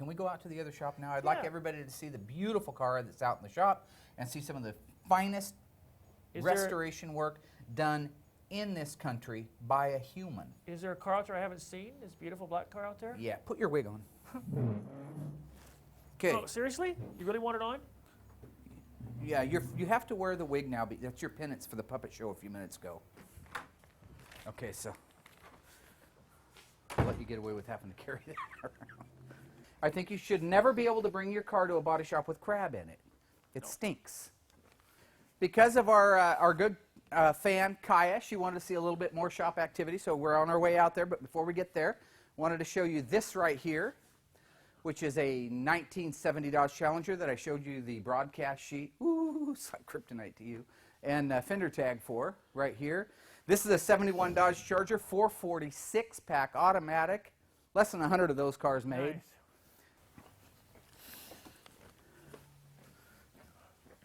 Can we go out to the other shop now? I'd like everybody to see the beautiful car that's out in the shop and see some of the finest restoration work done in this country by a human. Is there a car out there I haven't seen? This beautiful black car out there? Yeah, put your wig on. Okay. Oh, seriously? You really want it on? Yeah, you have to wear the wig now. That's your penance for the puppet show a few minutes ago. Okay, so I'll let you get away with having to carry that around. I think you should never be able to bring your car to a body shop with crab in it. It stinks. Because of our good fan, Kaya, she wanted to see a little bit more shop activity, so we're on our way out there. But before we get there, I wanted to show you this right here, which is a 1970 Dodge Challenger that I showed you the broadcast sheet. Ooh, it's like kryptonite to you. And fender tag for right here. This is a 71 Dodge Charger, 446 pack automatic. Less than 100 of those cars made. Nice.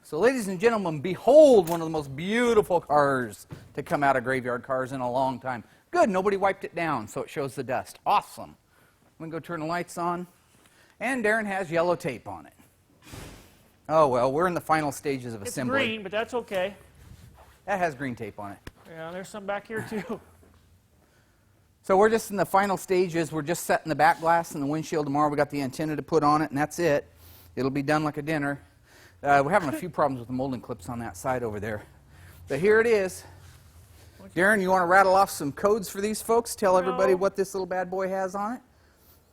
So ladies and gentlemen, behold one of the most beautiful cars to come out of Graveyard Carz in a long time. Good, nobody wiped it down, so it shows the dust. Awesome. I'm going to go turn the lights on. And Daren has yellow tape on it. Oh well, we're in the final stages of assembly. It's green, but that's okay. That has green tape on it. Yeah, there's some back here too. So we're just in the final stages. We're just setting the back glass and the windshield tomorrow. We got the antenna to put on it, and that's it. It'll be done like a dinner. We're having a few problems with the molding clips on that side over there. But here it is. Daren, you want to rattle off some codes for these folks? Tell everybody what this little bad boy has on it?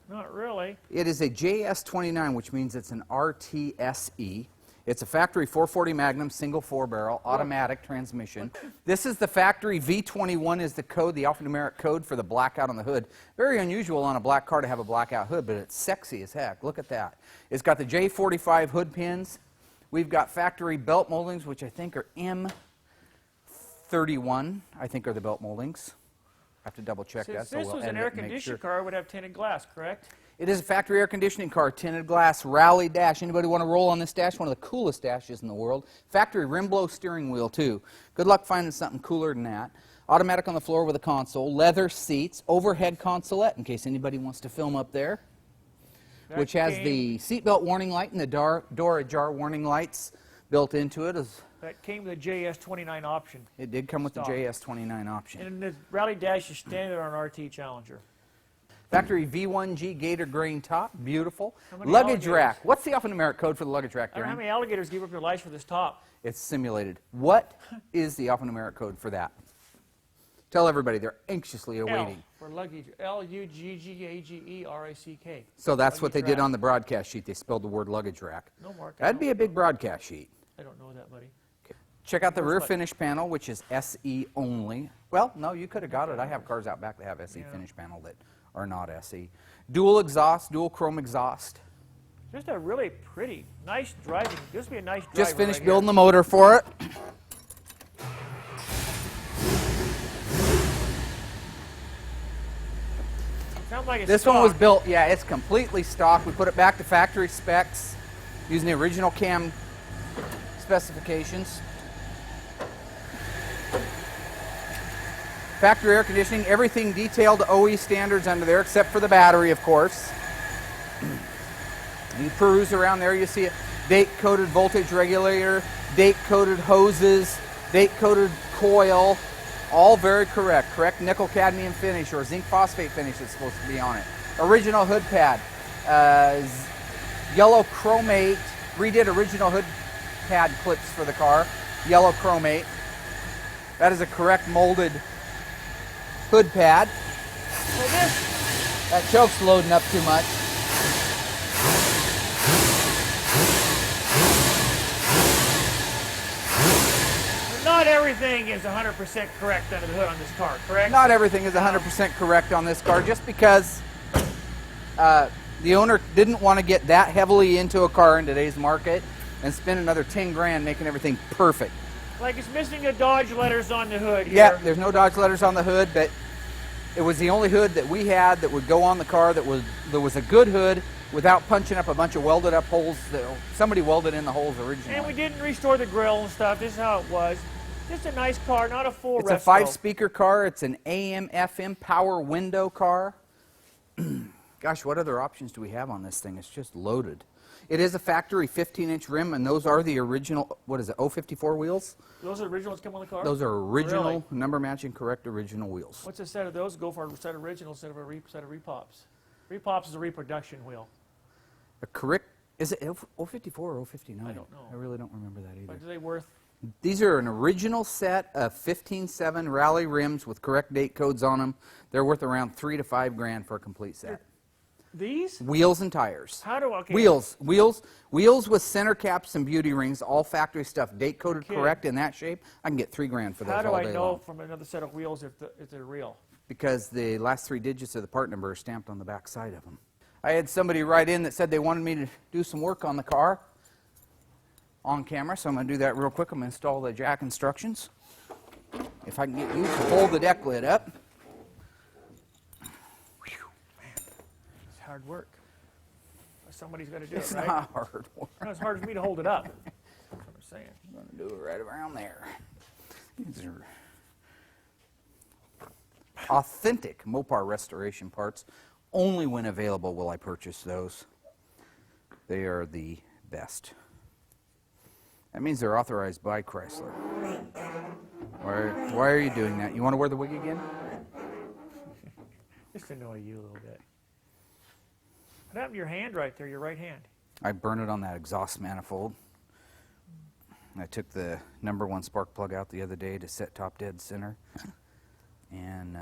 Not really. It is a JS29, which means it's an RTSE. It's a factory 440 Magnum, single 4-barrel, automatic transmission. This is the factory V21 is the code, the alphanumeric code for the blackout on the hood. Very unusual on a black car to have a blackout hood, but it's sexy as heck. Look at that. It's got the J45 hood pins. We've got factory belt moldings, which I think are M31, I think are the belt moldings. I have to double check that. So this was an air-conditioned car, it would have tinted glass, correct? It is a factory air conditioning car, tinted glass, rally dash. Anybody want to roll on this dash? One of the coolest dashes in the world. Factory rim blow steering wheel, too. Good luck finding something cooler than that. Automatic on the floor with a console. Leather seats. Overhead consolette, in case anybody wants to film up there. Which has the seatbelt warning light and the door ajar warning lights built into it. That came with the JS29 option. It did come with the JS29 option. And the rally dash is standard on RT Challenger. Factory V1G Gator grain top, beautiful. Luggage rack. What's the alphanumeric code for the luggage rack, Daren? I don't know how many alligators give up their lives for this top. It's simulated. What is the alphanumeric code for that? Tell everybody, they're anxiously awaiting. L for luggage, L-U-G-G-A-G-E-R-I-C-K. So that's what they did on the broadcast sheet. They spelled the word luggage rack. No, Mark. That'd be a big broadcast sheet. I don't know that, buddy. Okay. Check out the rear finish panel, which is SE only. Well, no, you could have got it. I have cars out back that have SE finish panel that are not SE. Dual exhaust, dual chrome exhaust. Just a really pretty, nice driving. This would be a nice driver. Just finished building the motor for it. Sounds like it's This stock. one was built, yeah, it's completely stock. We put it back to factory specs using the original cam specifications. Factory air conditioning, everything detailed to OE standards under there, except for the battery, of course. You peruse around there, you see a date-coded voltage regulator, date-coded hoses, date-coded coil, all very correct. Correct nickel cadmium finish or zinc phosphate finish is supposed to be on it. Original hood pad, yellow chromate, redid original hood pad clips for the car, yellow chromate. That is a correct molded hood pad. That choke's loading up too much. Not everything is 100% correct under the hood on this car, correct? Not everything is 100% correct on this car, just because the owner didn't want to get that heavily into a car in today's market and spend another 10 grand making everything perfect. Like it's missing the Dodge letters on the hood here. Yeah, there's no Dodge letters on the hood, but it was the only hood that we had that would go on the car that was a good hood without punching up a bunch of welded up holes. Somebody welded in the holes originally. And we didn't restore the grill and stuff. This is how it was. Just a nice car, not a full It's a 5-speaker car. It's an AM/FM power window car. Gosh, what other options do we have on this thing? It's just loaded. It is a factory 15-inch rim, and those are the original, what is it, 054 wheels? Those are the originals come on the car? Those are original, Really? number matching, correct original wheels. What's a set of those go for a set of originals instead of a set of repops? Repops is a reproduction wheel. A correct, is it 054 or 059? I don't know. I really don't remember that either. What are they worth? These are an original set of 15.7 rally rims with correct date codes on them. They're worth around $3 to $5 grand for a complete set. These? Wheels and tires. How do I... Okay. Wheels with center caps and beauty rings, all factory stuff, date coded correct in that shape. I can get $3 grand for those all day long. How do I know from another set of wheels if they're real? Because the last 3 digits of the part number are stamped on the back side of them. I had somebody write in that said they wanted me to do some work on the car on camera, so I'm going to do that real quick. I'm going to install the jack instructions. If I can get you to hold the deck lid up. It's hard work. Somebody's got to do It's it, right? not hard work. No, it's hard for me to hold it up. That's what I'm saying. I'm going to do it right around there. These are authentic Mopar restoration parts. Only when available will I purchase those. They are the best. That means they're authorized by Chrysler. Why are you doing that? You want to wear the wig again? Just to annoy you a little bit. What happened to your hand right there, your right hand? I burned it on that exhaust manifold. I took the #1 spark plug out the other day to set top dead center. And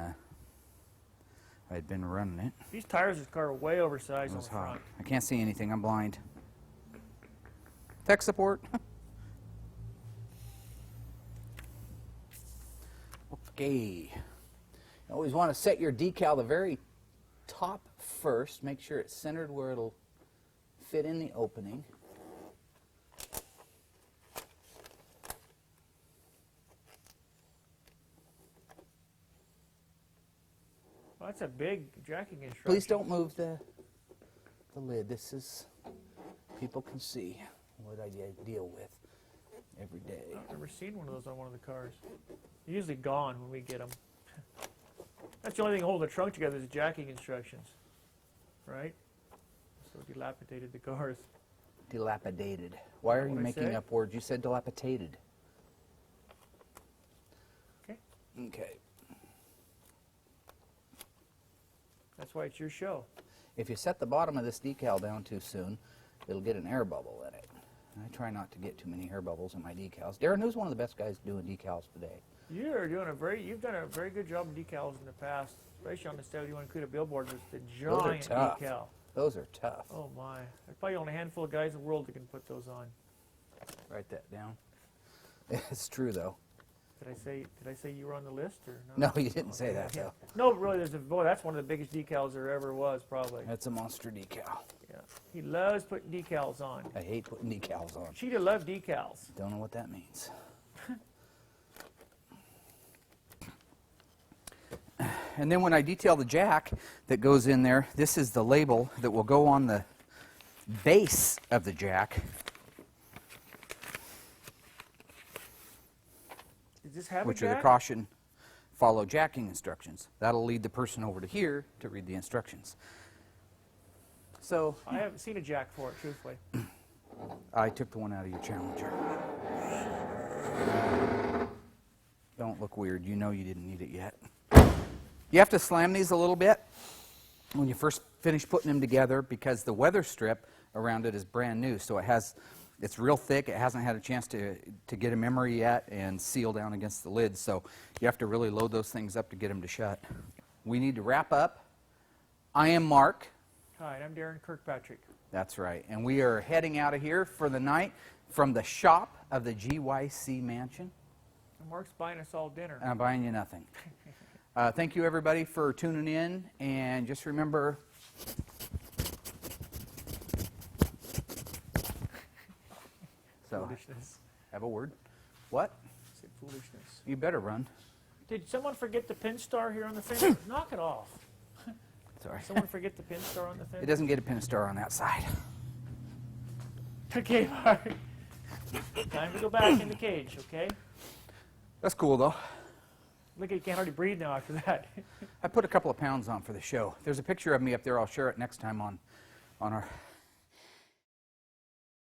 I'd been running it. These tires of this car are way oversized It on was the hot. front. I can't see anything. I'm blind. Tech support. Okay. You always want to set your decal the very top first. Make sure it's centered where it'll fit in the opening. Well, that's a big jacking instruction. Please don't move the lid. This is, people can see what I deal with every day. I've never seen one of those on one of the cars. They're usually gone when we get them. That's the only thing holding the trunk together is jacking instructions, right? So dilapidated the cars. Dilapidated. Why are you What'd I making say? up words? You said dilapidated. Okay. Okay. That's why it's your show. If you set the bottom of this decal down too soon, it'll get an air bubble in it. And I try not to get too many air bubbles in my decals. Darren, who's one of the best guys doing decals today? You've done a very good job of decals in the past, especially on the 71 Cuda billboard with the Those are giant tough. decal. Those are tough. Oh my. There's probably only a handful of guys in the world that can put those on. Write that down. It's true, though. Did I say you were on the list or no? No, you didn't say that, though. No, but really, that's one of the biggest decals there ever was, probably. That's a monster decal. Yeah. He loves putting decals on. I hate putting decals on. She'd have loved decals. Don't know what that means. And then when I detail the jack that goes in there, this is the label that will go on the base of the jack. Does this have Which a are the jack? caution, follow jacking instructions. That'll lead the person over to here to read the instructions. So I haven't seen a jack for it, truthfully. I took the one out of your Challenger. Don't look weird. You know you didn't need it yet. You have to slam these a little bit when you first finish putting them together because the weather strip around it is brand new. So it's real thick. It hasn't had a chance to get a memory yet and seal down against the lid. So you have to really load those things up to get them to shut. We need to wrap up. I am Mark. Hi, and I'm Daren Kirkpatrick. That's right. And we are heading out of here for the night from the shop of the GYC Mansion. And Mark's buying us all dinner. I'm buying you nothing. Thank you, everybody, for tuning in. And just remember, so Foolishness. have a word. What? I said foolishness. You better run. Did someone forget the pin star here on the fender? Knock it off. Sorry. Someone forget the pin star on the It fender? doesn't get a pin star on that side. Okay, Mark. Time to go back in the cage, okay? That's cool, though. Look, you can't hardly breathe now after that. I put a couple of pounds on for the show. There's a picture of me up there. I'll share it next time on our